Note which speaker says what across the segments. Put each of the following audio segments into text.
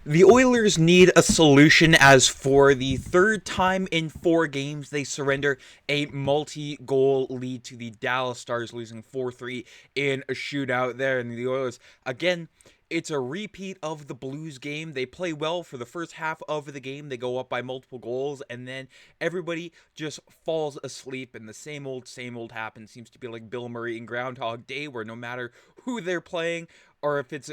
Speaker 1: The Oilers need a solution as for the third time in 4 games they surrender a multi-goal lead to the Dallas Stars, losing 4-3 in a shootout there. And the Oilers, again, it's a repeat of the Blues game. They play well for the first half of the game. They go up by multiple goals, and then everybody just falls asleep, and the same old happens. Seems to be like Bill Murray in Groundhog Day, where no matter who they're playing, or if it's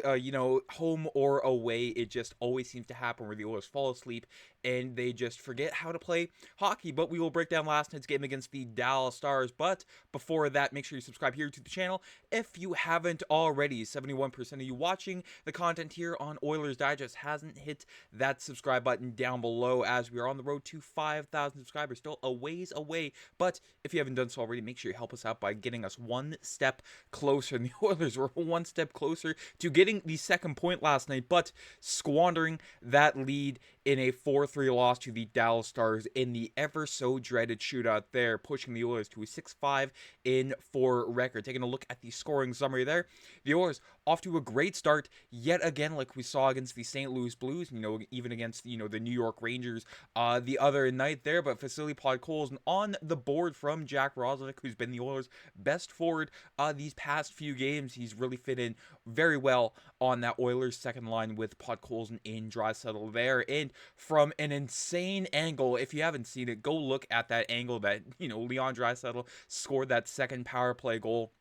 Speaker 1: home or away, it just always seems to happen where the Oilers fall asleep and they just forget how to play hockey. But we will break down last night's game against the Dallas Stars. But before that, make sure you subscribe here to the channel if you haven't already. 71% of you watching the content here on Oilers Digest hasn't hit that subscribe button down below, as we are on the road to 5,000 subscribers, still a ways away. But if you haven't done so already, make sure you help us out by getting us one step closer. And the Oilers were one step closer to getting the second point last night, but squandering that lead in a 4-3 loss to the Dallas Stars in the ever so dreaded shootout there, pushing the Oilers to a 6-5-4 record. Taking a look at the scoring summary there, the Oilers off to a great start yet again, like we saw against the St. Louis Blues, even against the New York Rangers the other night there. But Vasily Podkolzin on the board from Jack Roslovic, who's been the Oilers' best forward these past few games. He's really fit in very well on that Oilers second line with Podkolzin and Draisaitl there. And from an insane angle, if you haven't seen it, go look at that angle that Leon Draisaitl scored that second power play goal.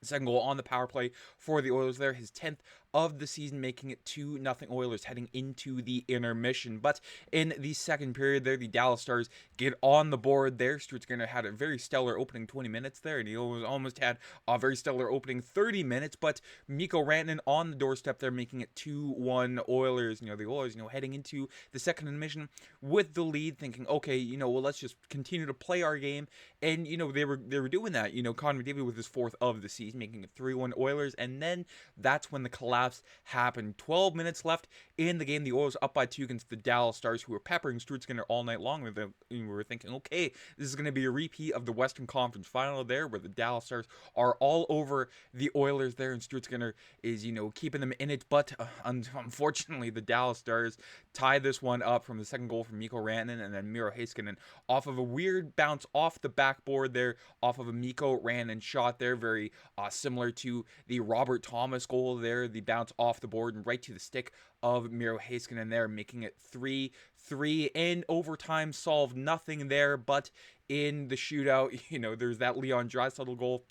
Speaker 1: Second goal on the power play for the Oilers there, his 10th of the season, making it 2-0 Oilers heading into the intermission. But in the second period there, the Dallas Stars get on the board there. Stutzgart had a very stellar opening 20 minutes there, and he almost had a very stellar opening 30 minutes, but Mikko Rantanen on the doorstep there, making it 2-1 Oilers. The Oilers, heading into the second intermission with the lead, thinking, okay, well, let's just continue to play our game. And, they were doing that. Connor McDavid with his 4th of the season, making it 3-1 Oilers, and then that's when the collapse happened. 12 minutes left in the game. The Oilers up by 2 against the Dallas Stars, who were peppering Stutzgart all night long. We were thinking, okay, this is going to be a repeat of the Western Conference Final there, where the Dallas Stars are all over the Oilers there, and Stutzgart is, keeping them in it. But unfortunately, the Dallas Stars tie this one up from the second goal from Mikko Rantanen, and then Miro Heiskanen off of a weird bounce off the backboard there, off of a Mikko Rantanen shot there, very similar to the Robert Thomas goal there, the bounce off the board and right to the stick of Miro Heiskanen there, making it 3-3. In overtime, solved nothing there, but in the shootout, there's that Leon Draisaitl goal,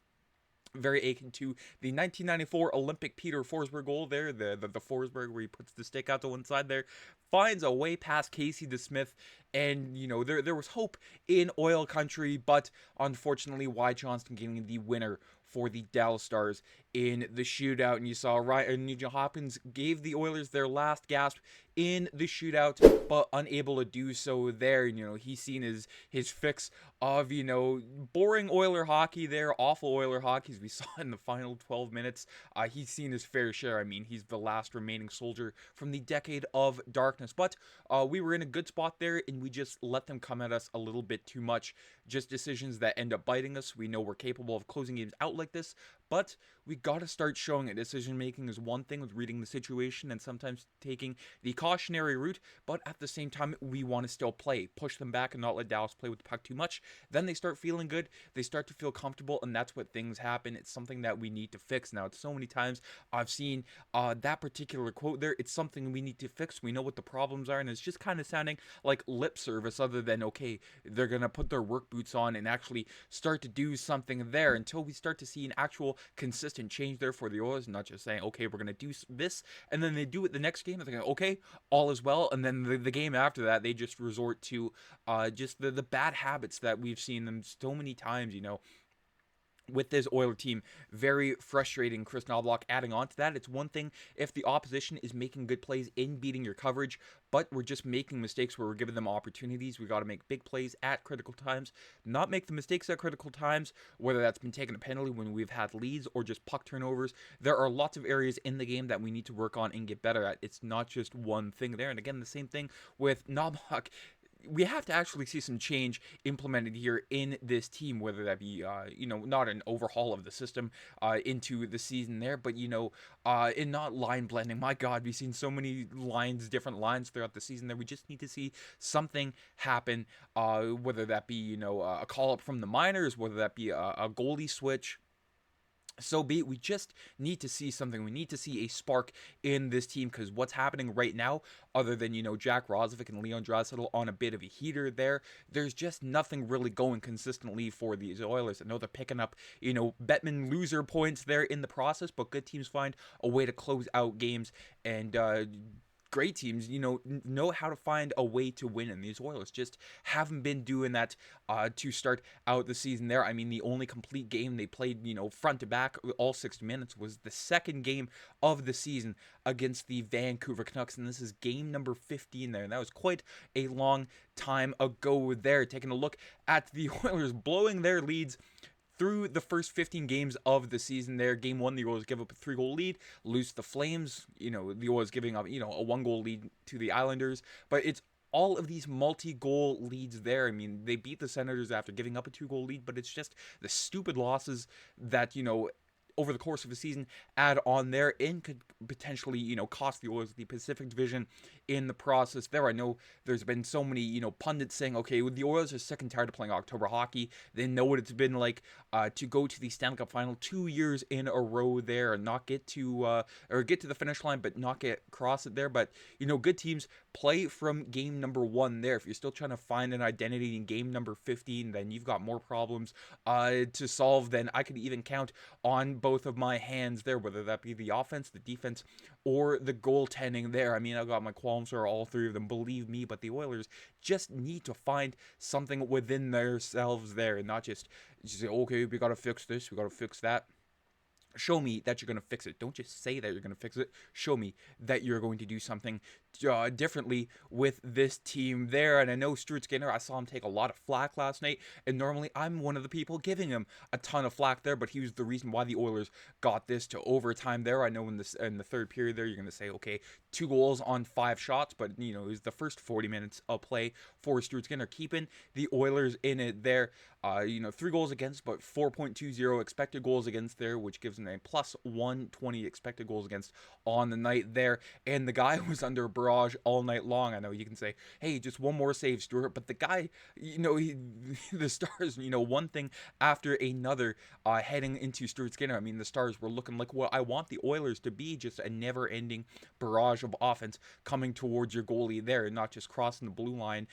Speaker 1: very akin to the 1994 Olympic Peter Forsberg goal there, the Forsberg where he puts the stick out to one side there, finds a way past Casey DeSmith, and there was hope in Oil Country, but unfortunately Wyatt Johnston getting the winner for the Dallas Stars in the shootout. And you saw Nugent-Hopkins gave the Oilers their last gasp in the shootout, but unable to do so there. He's seen his fix of boring Oiler hockey there, awful Oiler hockey, as we saw in the final 12 minutes. He's seen his fair share. I mean, he's the last remaining soldier from the decade of darkness. But we were in a good spot there, and we just let them come at us a little bit too much. Just decisions that end up biting us. We know we're capable of closing games out like this, but we got to start showing it. Decision making is one thing with reading the situation and sometimes taking the cautionary route, but at the same time, we want to still play, push them back and not let Dallas play with the puck too much. Then they start feeling good, they start to feel comfortable, and that's what things happen. It's something that we need to fix. Now, it's so many times I've seen that particular quote there. It's something we need to fix. We know what the problems are, and it's just kind of sounding like lip service, other than, okay, they're gonna put their work boots on and actually start to do something there, until we start to see an actual consistent change there for the Oilers, not just saying, okay, we're going to do this, and then they do it the next game, and they go, okay, all is well, and then the game after that, they just resort to just the bad habits that we've seen them so many times, with this Oiler team. Very frustrating. Kris Knoblauch adding on to that. It's one thing if the opposition is making good plays in beating your coverage, but we're just making mistakes where we're giving them opportunities. We got to make big plays at critical times, not make the mistakes at critical times, whether that's been taking a penalty when we've had leads or just puck turnovers. There are lots of areas in the game that we need to work on and get better at. It's not just one thing there. And again, the same thing with Knoblauch. we have to actually see some change implemented here in this team, whether that be, not an overhaul of the system into the season there, but, in not line blending. My God, we've seen so many lines, different lines throughout the season there. We just need to see something happen, whether that be, a call up from the minors, whether that be a goalie switch, so be it. We just need to see something. We need to see a spark in this team, because what's happening right now, other than, Jack Roslovic and Leon Draisaitl on a bit of a heater there's just nothing really going consistently for these Oilers. I know they're picking up, Bettman loser points there in the process, but good teams find a way to close out games, and great teams, know how to find a way to win, and these Oilers just haven't been doing that to start out the season there. I mean, the only complete game they played, front to back, all 60 minutes, was the second game of the season against the Vancouver Canucks, and this is game number 15 there, and that was quite a long time ago there. Taking a look at the Oilers blowing their leads through the first 15 games of the season there. Game 1, the Oilers give up a 3-goal lead, lose to the Flames. The Oilers giving up, a 1-goal lead to the Islanders. But it's all of these multi-goal leads there. I mean, they beat the Senators after giving up a 2-goal lead, but it's just the stupid losses that, over the course of the season add on there, and could potentially, cost the Oilers the Pacific Division in the process there. I know there's been so many, pundits saying, okay, the Oilers are sick and tired of playing October hockey. They know what it's been like to go to the Stanley Cup final 2 years in a row there, and not get to, or get to the finish line, but not get across it there. But, good teams play from game number 1 there. If you're still trying to find an identity in game number 15, then you've got more problems to solve than I could even count on both of my hands there, whether that be the offense, the defense, or the goaltending there. I mean, I've got my qualms for all three of them, believe me, but the Oilers just need to find something within themselves there, and not just say, okay, we got to fix this, we got to fix that. Show me that you're going to fix it. Don't just say that you're going to fix it. Show me that you're going to do something differently with this team there. And I know Stuart Skinner, I saw him take a lot of flack last night, and normally I'm one of the people giving him a ton of flack there, but he was the reason why the Oilers got this to overtime there. I know in the third period there, you're going to say, okay, 2 goals on 5 shots, but, it was the first 40 minutes of play for Stuart Skinner, keeping the Oilers in it there. 3 goals against, but 4.20 expected goals against there, which gives a plus 120 expected goals against on the night there. And the guy was under barrage all night long. I know you can say, hey, just one more save, Stuart, but the guy, the Stars, one thing after another heading into Stuart Skinner. I mean, the Stars were looking like what I want the Oilers to be, just a never-ending barrage of offense coming towards your goalie there, and not just crossing the blue line,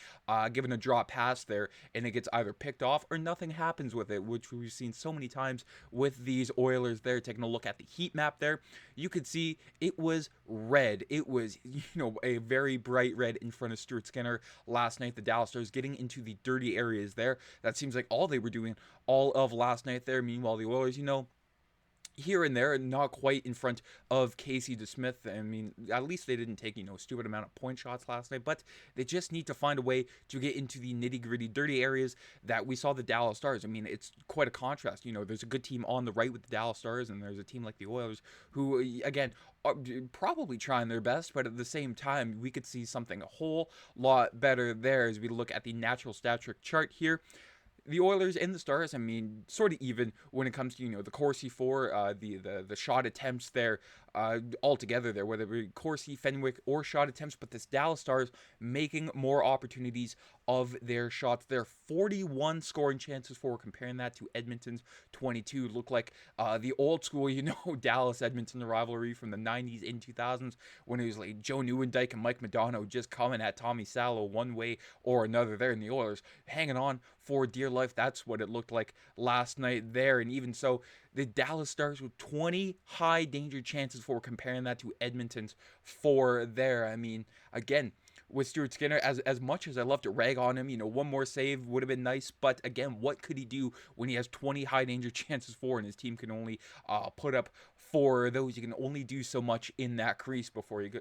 Speaker 1: giving a drop pass there, and it gets either picked off or nothing happens with it, which we've seen so many times with these Oilers there. Taking a look at the heat map there, you could see it was red. It was, a very bright red in front of Stuart Skinner last night. The Dallas Stars getting into the dirty areas there. That seems like all they were doing all of last night there. Meanwhile, the Oilers, here and there, not quite in front of Casey DeSmith. I mean, at least they didn't take, a stupid amount of point shots last night, but they just need to find a way to get into the nitty-gritty, dirty areas that we saw the Dallas Stars. I mean, it's quite a contrast. There's a good team on the right with the Dallas Stars, and there's a team like the Oilers who, again, are probably trying their best, but at the same time, we could see something a whole lot better there as we look at the natural stat trick chart here. The Oilers and the Stars, I mean, sort of even when it comes to, the Corsi for the shot attempts there, altogether there, whether it be Corsi, Fenwick, or shot attempts, but this Dallas Stars making more opportunities of their shots there. 41 scoring chances for, comparing that to Edmonton's 22. Look like the old school, Dallas-Edmonton rivalry from the 90s and 2000s, when it was like Joe Nieuwendyk and Mike Modano just coming at Tommy Salo one way or another there, in the Oilers hanging on for dear life. That's what it looked like last night there. And even so, the Dallas Stars with 20 high danger chances for, comparing that to Edmonton's 4 there. I mean, again, with Stuart Skinner, as much as I love to rag on him, one more save would have been nice, but again, what could he do when he has 20 high danger chances for, and his team can only put up 4 of those? You can only do so much in that crease before you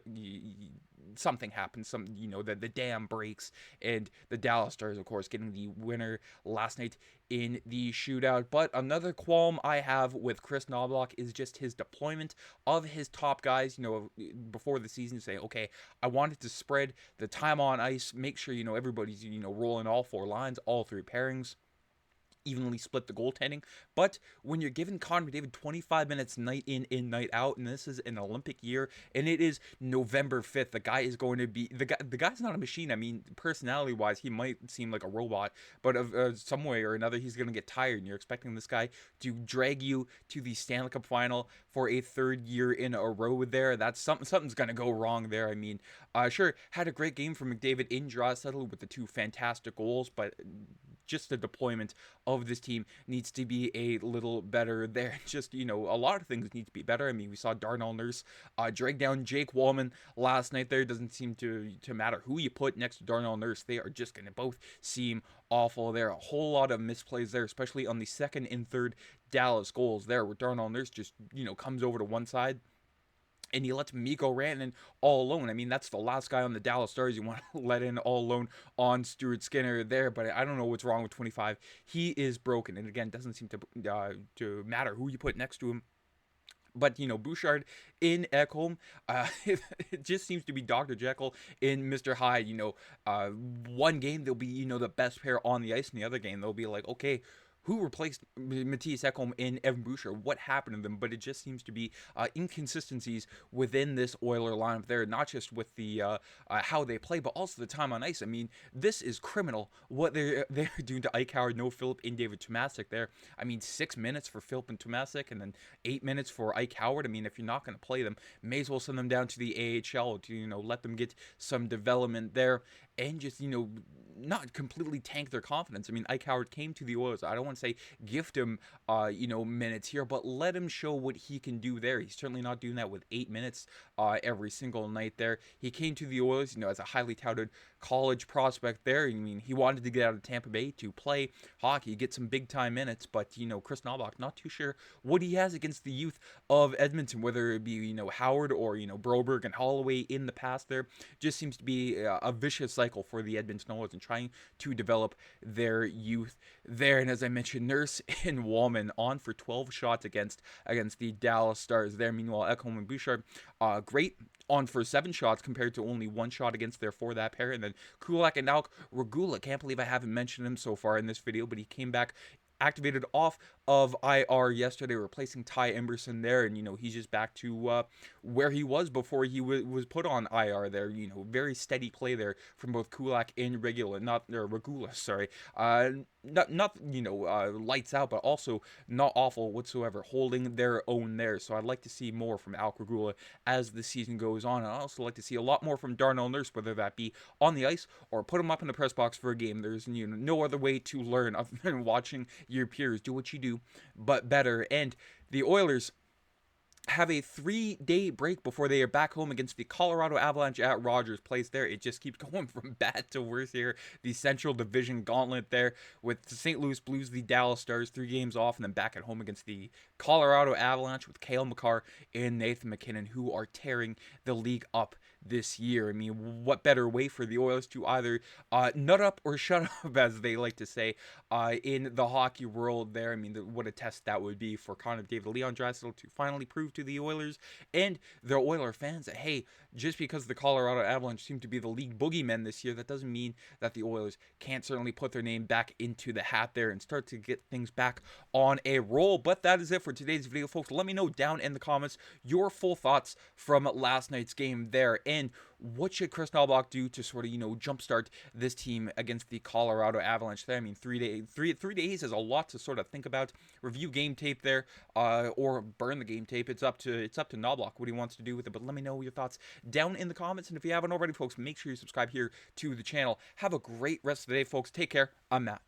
Speaker 1: something happens. The dam breaks, and the Dallas Stars, of course, getting the winner last night in the shootout. But another qualm I have with Kris Knoblauch is just his deployment of his top guys, before the season, saying, okay, I wanted to spread the time on ice, make sure, everybody's, rolling all four lines, all three pairings, evenly split the goaltending. But when you're giving Connor McDavid 25 minutes night in, night out, and this is an Olympic year, and it is November 5th, the guy is going to be the guy's not a machine. I mean, personality wise, he might seem like a robot, but of some way or another, he's going to get tired, and you're expecting this guy to drag you to the Stanley Cup final for a third year in a row there. That's something's going to go wrong there. I mean, sure, had a great game from McDavid in Draisaitl with the two fantastic goals, but just the deployment of this team needs to be a little better there. Just, a lot of things need to be better. I mean, we saw Darnell Nurse drag down Jake Wallman last night there. It doesn't seem to matter who you put next to Darnell Nurse. They are just going to both seem awful there. A whole lot of misplays there, especially on the second and third Dallas goals there, where Darnell Nurse just, comes over to one side and he lets Mikko Rantanen all alone. I mean, that's the last guy on the Dallas Stars you want to let in all alone on Stuart Skinner there. But I don't know what's wrong with 25. He is broken. And again, doesn't seem to matter who you put next to him. But, Bouchard in Ekholm, it just seems to be Dr. Jekyll in Mr. Hyde. One game they'll be, the best pair on the ice. And the other game they'll be like, okay, who replaced Mattias Ekholm and Evan Bouchard? What happened to them? But it just seems to be inconsistencies within this Oiler lineup there, not just with the how they play, but also the time on ice. I mean, this is criminal what they're doing to Ike Howard, no Philip, and David Tomasic there. I mean, 6 minutes for Philip and Tomasic, and then 8 minutes for Ike Howard. I mean, if you're not going to play them, may as well send them down to the AHL to let them get some development there, and just not completely tank their confidence. I mean, Ike Howard came to the Oilers. I don't want to say gift him minutes here, but let him show what he can do there. He's certainly not doing that with 8 minutes every single night there. He came to the Oilers, as a highly touted college prospect there. I mean, he wanted to get out of Tampa Bay to play hockey, get some big time minutes, but Kris Knoblauch, not too sure what he has against the youth of Edmonton, whether it be Howard or Broberg and Holloway in the past there. Just seems to be a vicious cycle for the Edmonton Oilers and trying to develop their youth there. And as I mentioned, Nurse and Wallman on for 12 shots against the Dallas Stars there. Meanwhile, Ekholm and Bouchard, great on for 7 shots compared to only 1 shot against there for that pair. And then Kulak and Alec Regula, can't believe I haven't mentioned him so far in this video, but he came back activated off of IR yesterday, replacing Ty Emberson there, and he's just back to where he was before he was put on IR there. Very steady play there from both Kulak and Regula, sorry. Not lights out, but also not awful whatsoever, holding their own there. So I'd like to see more from Alec Regula as the season goes on. And I'd also like to see a lot more from Darnell Nurse, whether that be on the ice or put him up in the press box for a game. There's no other way to learn other than watching your peers do what you do, but better. And the Oilers have a 3-day break before they are back home against the Colorado Avalanche at Rogers Place there. It just keeps going from bad to worse here. The Central Division gauntlet there with the St. Louis Blues, the Dallas Stars, 3 games off, and then back at home against the Colorado Avalanche with Cale Makar and Nathan MacKinnon, who are tearing the league up this year. I mean, what better way for the Oilers to either nut up or shut up, as they like to say, in the hockey world there. I mean, what a test that would be for Connor McDavid, Leon Draisaitl to finally prove to the Oilers and their Oiler fans that, hey, just because the Colorado Avalanche seem to be the league boogeymen this year, that doesn't mean that the Oilers can't certainly put their name back into the hat there and start to get things back on a roll. But that is it for today's video, folks. Let me know down in the comments your full thoughts from last night's game there, and what should Kris Knoblauch do to sort of, jumpstart this team against the Colorado Avalanche there. I mean, 3 days is a lot to sort of think about. Review game tape there, or burn the game tape. It's up to Knoblauch what he wants to do with it. But let me know your thoughts down in the comments. And if you haven't already, folks, make sure you subscribe here to the channel. Have a great rest of the day, folks. Take care. I'm Matt.